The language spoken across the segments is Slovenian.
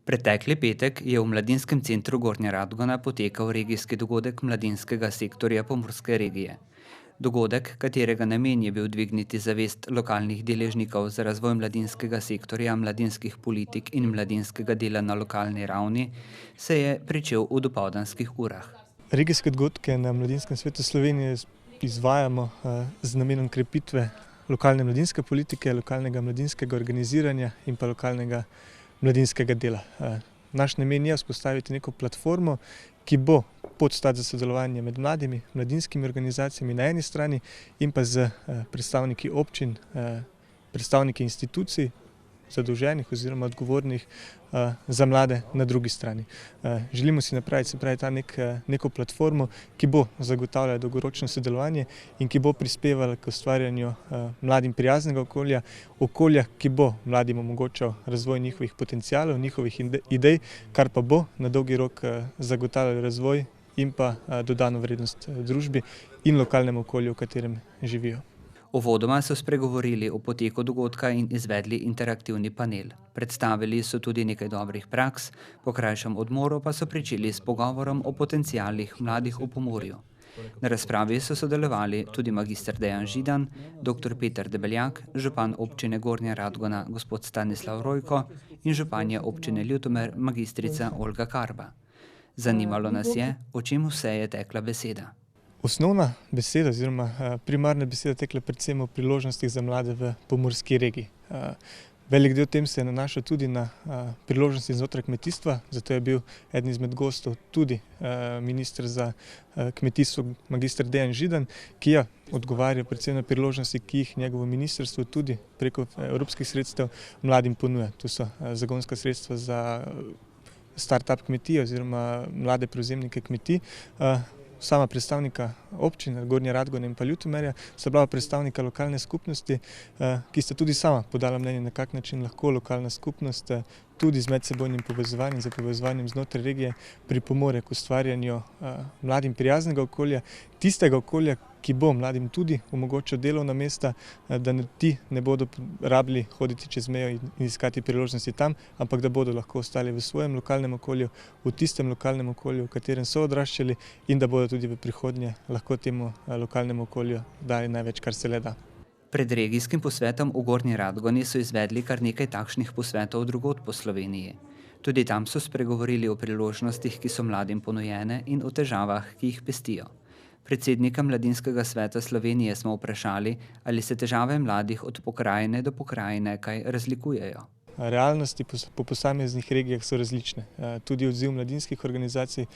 Pretekli petek je v Mladinskem centru Gornja Radgona potekal regijski dogodek mladinskega sektorja Pomurske regije. Dogodek, katerega namen je bil dvigniti zavest lokalnih deležnikov za razvoj mladinskega sektorja, mladinskih politik in mladinskega dela na lokalni ravni, se je pričel v dopoldanskih urah. Regijske dogodke na Mladinskem svetu Slovenije izvajamo z namenom krepitve lokalne mladinske politike, lokalnega mladinskega organiziranja in pa lokalnega mladinskega dela. Naš namen je vzpostaviti neko platformo, ki bo podstat za sodelovanje med mladimi, mladinskimi organizacijami na eni strani in pa z predstavniki občin, predstavniki institucij, zadolženih oziroma odgovornih za mlade na drugi strani. Želimo si napraviti neko platformo, ki bo zagotavljala dolgoročno sodelovanje in ki bo prispevala k ustvarjanju mladim prijaznega okolja, ki bo mladim omogočal razvoj njihovih potencialov, njihovih idej, kar pa bo na dolgi rok zagotavljalo razvoj in pa dodano vrednost družbi in lokalnemu okolju, v katerem živijo. Uvodoma so spregovorili o poteku dogodka in izvedli interaktivni panel. Predstavili so tudi nekaj dobrih praks, po krajšem odmoru pa so pričeli s pogovorom o potencialih mladih v Pomurju. Na razpravi so sodelovali tudi magister Dejan Židan, dr. Peter Debeljak, župan občine Gornja Radgona gospod Stanislav Rojko in županja občine Ljutomer magistrica Olga Karba. Zanimalo nas je, o čem vse je tekla beseda. Osnovna beseda oziroma primarna beseda tekla predvsem o priložnostih za mlade v pomurski regiji. Velik del tem se je nanašal tudi na priložnosti znotraj kmetijstva, zato je bil eden izmed gostov tudi minister za kmetijstvo magister Dejan Židan, ki je odgovarjal predvsem na priložnosti, ki jih njegovo ministrstvo tudi preko evropskih sredstev mladim ponuja. To so zagonska sredstva za start-up kmetije oziroma mlade prevzemnike kmetij. Sama predstavnika občine Gornje Radgone in pa Ljutomerja sta bila predstavnika lokalne skupnosti, ki sta tudi sama podala mnenje, na kak način lahko lokalna skupnost tudi z medsebojnim povezovanjem, za povezovanjem znotraj regije pripomore k ustvarjanju mladim prijaznega okolja, tistega okolja, ki bo mladim tudi omogočil delovna mesta, da ti ne bodo rabili hoditi čez mejo in iskati priložnosti tam, ampak da bodo lahko ostali v svojem lokalnem okolju, v tistem lokalnem okolju, v katerem so odraščali in da bodo tudi v prihodnje lahko temu lokalnemu okolju dali največ, kar se le da. Pred regijskim posvetom v Gornji Radgoni so izvedli kar nekaj takšnih posvetov drugod po Sloveniji. Tudi tam so spregovorili o priložnostih, ki so mladim ponujene in o težavah, ki jih pestijo. Predsednika Mladinskega sveta Slovenije smo vprašali, ali se težave mladih od pokrajine do pokrajine kaj razlikujejo. Realnosti po posameznih regijah so različne. Tudi odziv mladinskih organizacij,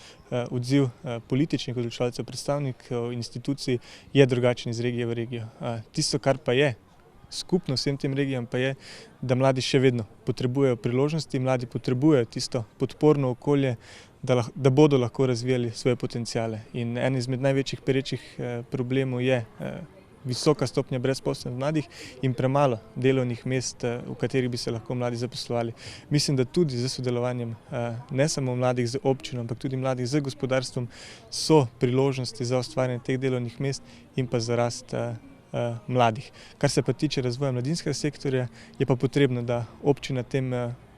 odziv političnih odločevalcev, predstavnikov institucij je drugačen iz regije v regijo. Tisto, kar pa je skupno vsem tem regijam, pa je, da mladi še vedno potrebujejo priložnosti, mladi potrebujejo tisto podporno okolje, da bodo lahko razvijali svoje potenciale. In en izmed največjih perečih problemov je visoka stopnja brezposelnosti mladih in premalo delovnih mest, v katerih bi se lahko mladi zaposlovali. Mislim, da tudi z sodelovanjem ne samo mladih z občino, ampak tudi mladih z gospodarstvom so priložnosti za ustvarjanje teh delovnih mest in pa za rast mladih. Kar se pa tiče razvoja mladinskega sektorja, je pa potrebno, da občina tem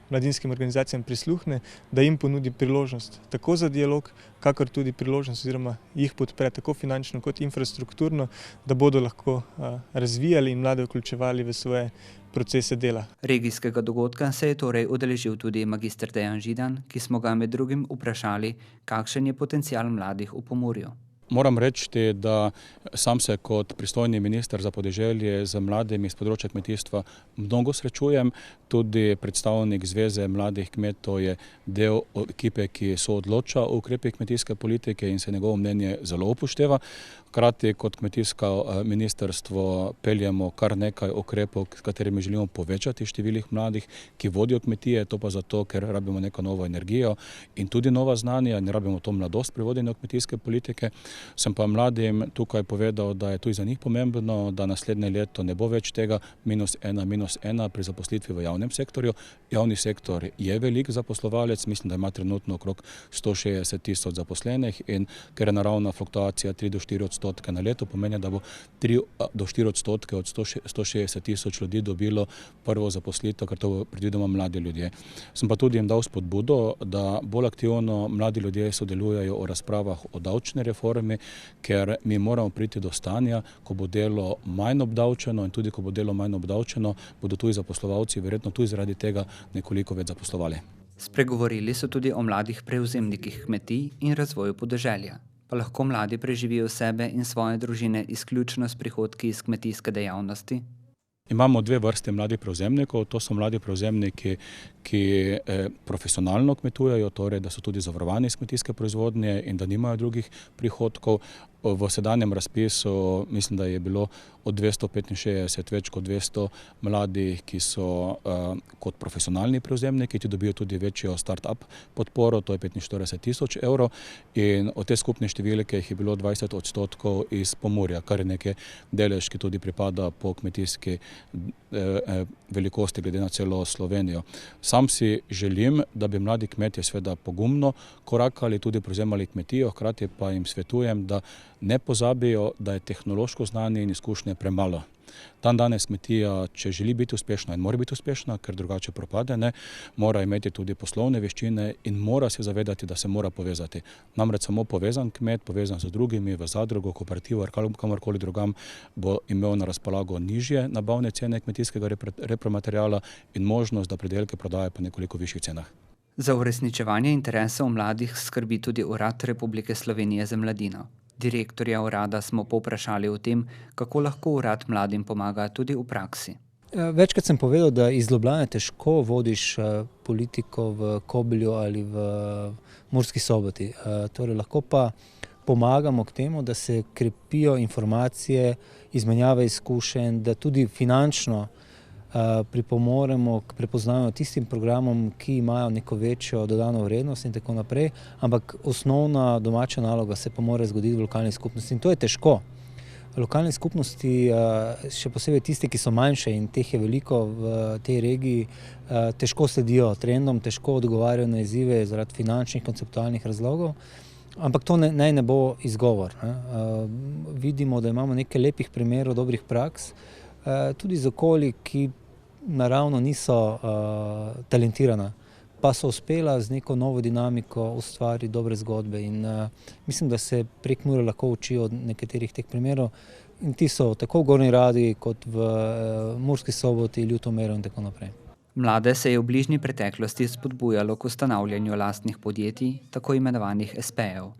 mladinskim organizacijam prisluhne, da jim ponudi priložnost tako za dialog, kakor tudi priložnost oziroma jih podpre tako finančno kot infrastrukturno, da bodo lahko razvijali in mlade vključevali v svoje procese dela. Regijskega dogodka se je torej udeležil tudi magister Dejan Židan, ki smo ga med drugim vprašali, kakšen je potencial mladih v Pomurju. Moram reči, da sam se kot pristojni minister za podeželje z mladimi z področja kmetijstva mnogo srečujem. Tudi predstavnik Zveze mladih kmetov je del ekipe, ki soodloča o ukrepih kmetijske politike in se njegovo mnenje zelo upošteva. Hkrati kot kmetijsko ministrstvo peljemo kar nekaj ukrepov, s katerimi želimo povečati število mladih, ki vodijo kmetije, to pa zato, ker rabimo neko novo energijo in tudi nova znanja in rabimo to mladost pri vodenju kmetijske politike. Sem pa mladim tukaj povedal, da je tudi za njih pomembno, da naslednje leto ne bo več tega -1 pri zaposlitvi v javnem sektorju. Javni sektor je velik zaposlovalec, mislim, da ima trenutno okrog 160 000 zaposlenih in ker je naravna fluktuacija 3 do 4 3% na leto, pomeni, da bo 3 do 4% od 160 tisoč ljudi dobilo prvo zaposlitev, ker to predvidoma mladi ljudje. Sem pa tudi jim dal spodbudo, da bolj aktivno mladi ljudje sodelujejo o razpravah o davčni reformi, ker mi moramo priti do stanja, ko bo delo manj obdavčeno in tudi ko bo delo manj obdavčeno, bodo tuji zaposlovalci verjetno tudi zaradi tega nekoliko več zaposlovali. Spregovorili so tudi o mladih prevzemnikih kmetij in razvoju podeželja. Pa lahko mladi preživijo sebe in svoje družine izključno s prihodki iz kmetijske dejavnosti? Imamo dve vrste mladih prevzemnikov. To so mladi prevzemniki, ki profesionalno kmetujejo, torej da so tudi zavarovani iz kmetijske proizvodnje in da nimajo drugih prihodkov. V sedanjem razpisu mislim, da je bilo od 265 več kot 200 mladih, ki so kot profesionalni prevzemniki, ti dobijo tudi večjo start-up podporo, to je 45 tisoč evrov, in od te skupne številke jih je bilo 20% iz Pomurja, kar je nekaj delež, ki tudi pripada po kmetijski velikosti glede na celo Slovenijo. Sam si želim, da bi mladi kmetje seveda pogumno korakali, tudi prevzemali kmetijo, hkrati pa jim svetujem, da ne pozabijo, da je tehnološko znanje in izkušnje premalo. Danes kmetija, če želi biti uspešna in mora biti uspešna, ker drugače propade, mora imeti tudi poslovne veščine in mora se zavedati, da se mora povezati. Namreč samo povezan kmet, povezan z drugimi v zadrugo, kooperativo ali kamorkoli drugam, bo imel na razpolago nižje nabavne cene kmetijskega repromateriala in možnost, da pridelke prodaja po nekoliko višjih cenah. Za uresničevanje interesov mladih skrbi tudi Urad Republike Slovenije za mladino. Direktorja urada smo povprašali o tem, kako lahko urad mladim pomaga tudi v praksi. Večkrat sem povedal, da iz Ljubljane težko vodiš politiko v Kobilju ali v Murski Soboti. Torej, lahko pa pomagamo k temu, da se krepijo informacije, izmenjave izkušenj, da tudi finančno pripomoremo k prepoznavanju tistim programom, ki imajo neko večjo dodano vrednost in tako naprej, ampak osnovna domača naloga se pa mora zgoditi v lokalni skupnosti in to je težko. Lokalne skupnosti, še posebej tiste, ki so manjše in teh je veliko v tej regiji, težko sledijo trendom, težko odgovarjajo na izzive zaradi finančnih, konceptualnih razlogov, ampak to naj ne bo izgovor. Vidimo, da imamo nekaj lepih primerov, dobrih praks, tudi z okolji, ki naravno niso talentirana, pa so uspela z neko novo dinamiko ustvariti dobre zgodbe in mislim, da se Prekmurje lahko uči od nekaterih teh primerov in ti so tako v Gornji Radgoni kot v Murski Soboti, Ljutomeru in tako naprej. Mlade se je v bližnji preteklosti spodbujalo k ustanavljanju lastnih podjetij, tako imenovanih espejev.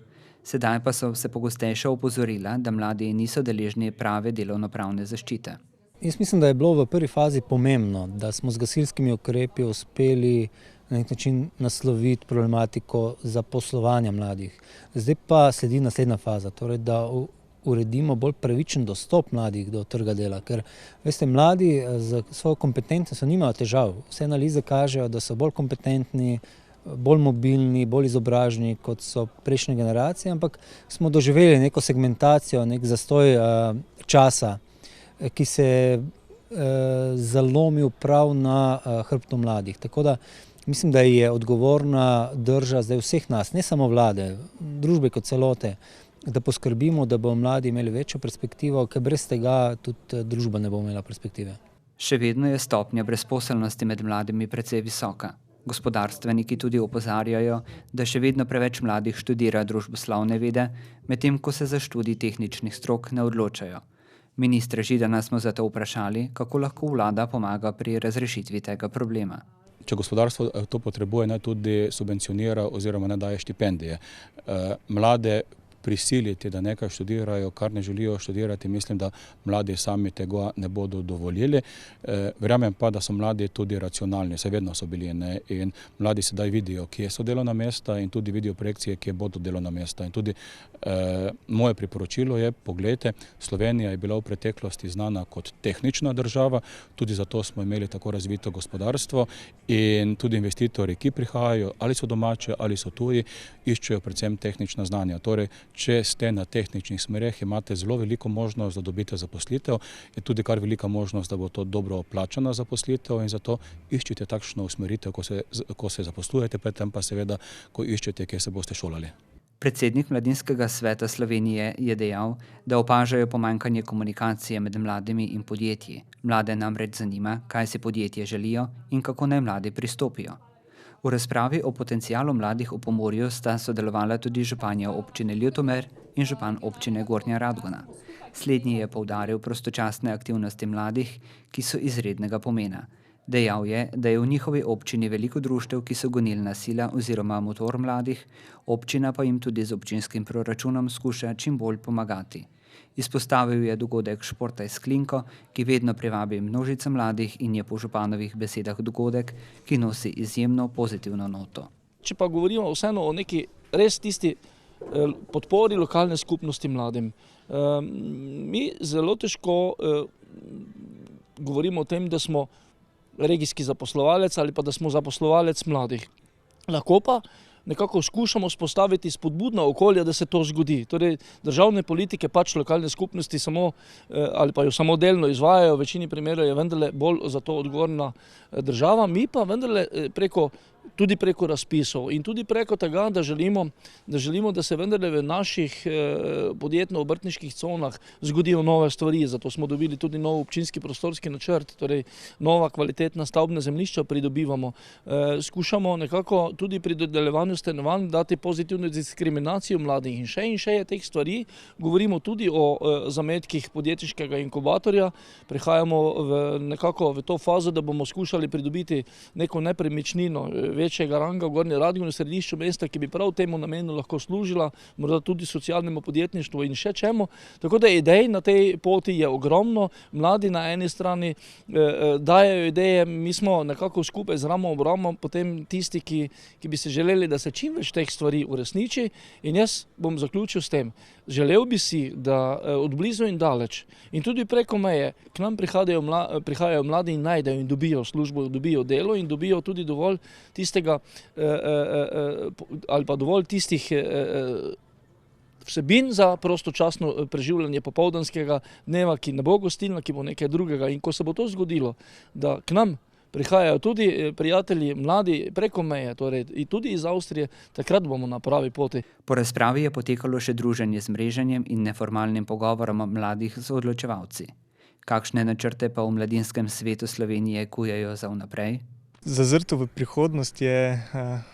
Sedaj pa so se pogostejša opozorila, da mladi niso deležni prave delovnopravne zaščite. Jaz mislim, da je bilo v prvi fazi pomembno, da smo z gasilskimi ukrepi uspeli na nek način nasloviti problematiko zaposlovanja mladih. Zdaj pa sledi naslednja faza, torej da uredimo bolj pravičen dostop mladih do trga dela, ker veste, mladi z svojo kompetentnostjo nimajo težav. Vse analize kažejo, da so bolj kompetentni, bolj mobilni, bolj izobraženi, kot so prejšnje generacije, ampak smo doživeli neko segmentacijo, nek zastoj časa, ki se je zalomil prav na hrbtu mladih. Tako da mislim, da je odgovorna drža zdaj vseh nas, ne samo vlade, družbe kot celote, da poskrbimo, da bo mladi imeli večjo perspektivo, ker brez tega tudi družba ne bo imela perspektive. Še vedno je stopnja brezposelnosti med mladimi precej visoka. Gospodarstveniki tudi opozarjajo, da še vedno preveč mladih študira družboslovne vede, medtem ko se za študij tehničnih strok ne odločajo. Ministra Židana smo zato vprašali, kako lahko vlada pomaga pri razrešitvi tega problema. Če gospodarstvo to potrebuje, naj tudi subvencionira oziroma ne daje štipendije. Mlade prisiliti, da nekaj študirajo, kar ne želijo študirati, mislim, da mladi sami tega ne bodo dovolili. Verjamem pa, da so mladi tudi racionalni, vse vedno so bili, in mladi sedaj vidijo, kje so delovna mesta in tudi vidijo projekcije, kje bodo delovna mesta. In tudi moje priporočilo je, poglejte, Slovenija je bila v preteklosti znana kot tehnična država, tudi zato smo imeli tako razvito gospodarstvo in tudi investitorji, ki prihajajo, ali so domače, ali so tuji, iščejo predvsem tehnična znanja. Torej, če ste na tehničnih smereh, imate zelo veliko možnost, da dobite zaposlitev, je tudi kar velika možnost, da bo to dobro plačana zaposlitev in zato iščite takšno usmeritev, ko se zaposlujete, predtem pa seveda, ko iščete, kje se boste šolali. Predsednik Mladinskega sveta Slovenije je dejal, da opažajo pomanjkanje komunikacije med mladimi in podjetji. Mlade namreč zanima, kaj si podjetje želijo in kako naj mladi pristopijo. V razpravi o potencialu mladih v Pomurju sta sodelovala tudi županja občine Ljutomer in župan občine Gornja Radgona. Slednji je poudaril prostočasne aktivnosti mladih, ki so izrednega pomena. Dejal je, da je v njihovi občini veliko društev, ki so gonilna sila oziroma motor mladih, občina pa jim tudi z občinskim proračunom skuša čim bolj pomagati. Izpostavil je dogodek Športaj s klinko, ki vedno privabi množice mladih in je po županovih besedah dogodek, ki nosi izjemno pozitivno noto. Če pa govorimo vseeno o neki res tisti podpori lokalne skupnosti mladim, mi zelo težko govorimo o tem, da smo regijski zaposlovalec ali pa da smo zaposlovalec mladih. Lahko pa nekako skušamo spostaviti spodbudna okolja, da se to zgodi. Torej, državne politike pač lokalne skupnosti samo ali pa jo samo delno izvajajo, v večini primerov je vendarle bolj za to odgovorna država, mi pa vendarle tudi preko razpisov in tudi preko tega, da želimo, da se vendarle v naših podjetno-obrtniških conah zgodijo nove stvari. Zato smo dobili tudi nov občinski prostorski načrt, torej nova kvalitetna stavbna zemljišča pridobivamo. Skušamo nekako tudi pri dodeljevanju stanovanj dati pozitivno diskriminacijo mladih in še je teh stvari. Govorimo tudi o zametkih podjetniškega inkubatorja. Prihajamo nekako v to fazo, da bomo skušali pridobiti neko nepremičnino večjega ranga v Gornji Radgoni, v središču mesta, ki bi prav temu namenu lahko služila, morda tudi socialnemu podjetništvu in še čemu. Tako da idej na tej poti je ogromno. Mladi na eni strani dajejo ideje, mi smo nekako skupaj z ramo ob ramo, potem tisti, ki bi se želeli, da se čim več teh stvari uresniči. In jaz bom zaključil s tem. Želel bi si, da od blizu in daleč in tudi preko meje k nam prihajajo mladi in najdejo in dobijo službo, dobijo delo in dobijo tudi dovolj tistega ali pa dovolj tistih vsebin za prostočasno preživljanje popoldanskega dneva, ki ne bo gostilna, ki bo nekaj drugega. In ko se bo to zgodilo, da k nam prihajajo tudi prijatelji mladi preko meje, torej tudi iz Avstrije, takrat bomo na pravi poti. Po razpravi je potekalo še druženje z mreženjem in neformalnim pogovorom mladih z odločevalci. Kakšne načrte pa v Mladinskem svetu Slovenije kujejo za vnaprej? Zazrto v prihodnost je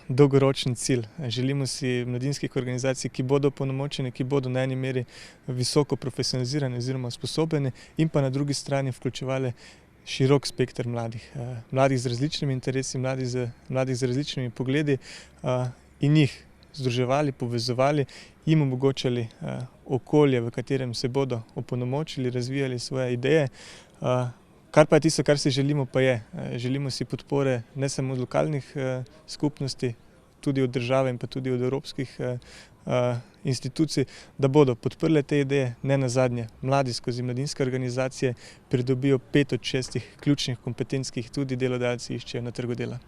dolgoročni cilj. Želimo si mladinskih organizacij, ki bodo opolnomočene, ki bodo na eni meri visoko profesionalizirane oziroma usposobljene in pa na drugi strani vključevale širok spekter mladih. Mladih z različnimi interesi, mladih z različnimi pogledi in jih združevali, povezovali, jim omogočali okolje, v katerem se bodo opolnomočili, razvijali svoje ideje. Kar pa je tisto, kar si želimo, pa je. Želimo si podpore ne samo od lokalnih skupnosti, tudi od države in pa tudi od evropskih institucij, da bodo podprle te ideje. Ne nazadnje, mladi skozi mladinske organizacije pridobijo 5 od 6 ključnih kompetenc, ki jih tudi delodajalci iščejo na trgu dela.